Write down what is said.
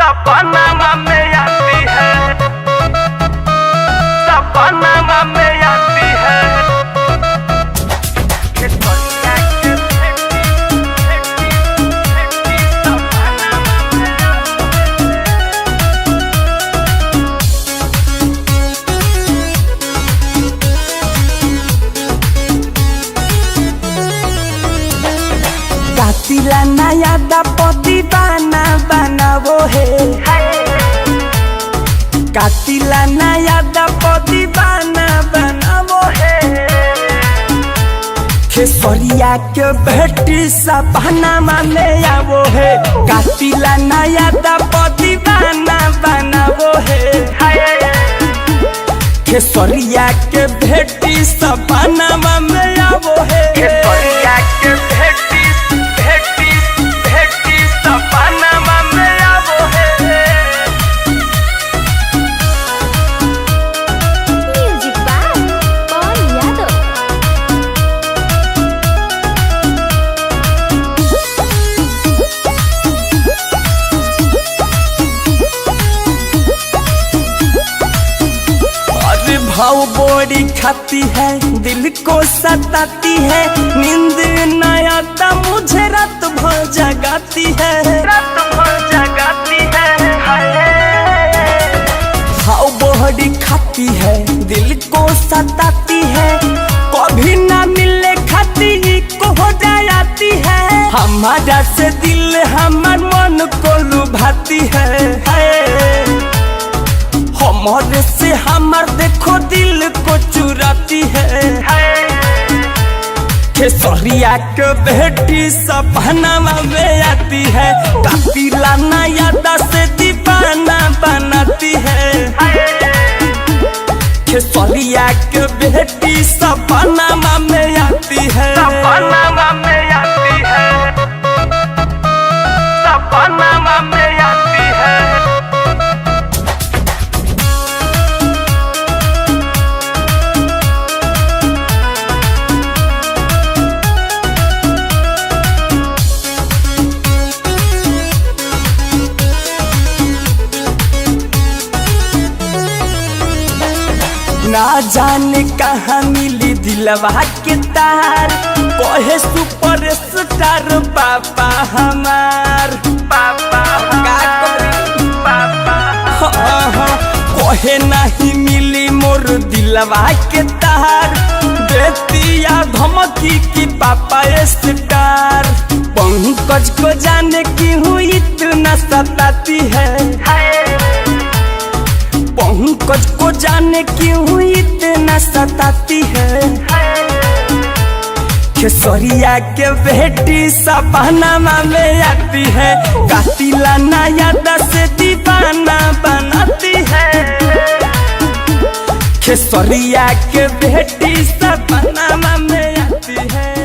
सपना में आती है, सपना में आती है। कातिला नया दपति बना बनावो है, कातिला नया दपति बना बनावो है। खेसरिया के बेटी सपना में आवो है, कातिला नया दपति बना बनावो है। खेसरिया के बेटी सपना में आवो है, खेसरिया के बेटी सपना में आवो है। म्यूजिक बाय पवन यादव। अरे भाव बोरी खाती है, दिल को सताती है, नींद न आता मुझे रात भर जगाती है, रात भर जगाती है। भाव बोरी खाती है, दिल को सताती है, कभी ना मिलने खाती को हो जाती है। हमारा से दिल हमार मन को लुभाती है, हमारे से हमार देखो दिल को चुराती है। खेसरिया के बेटी सपना में आती है, कातिला नया से दीवाना बनाती है। खेसरिया के बेटी सपना में आती है, सपना में आती है, सपना में आती है। ना जाने कहाँ मिली दिलवा के तार, कहे सुपर स्टार पापा हमार। पापा कहे नहीं मिली मोर दिलवा के तार, देतिया धमकी की पापा स्टार। पंकज को जाने क्यों इतना सताती है, पंकज को जाने क्यों इतना सताती है। खेसरिया के बेटी सपना में आती है, कातिला नया से दीवाना बनाती है। खेसरिया के बेटी सपना में आती है।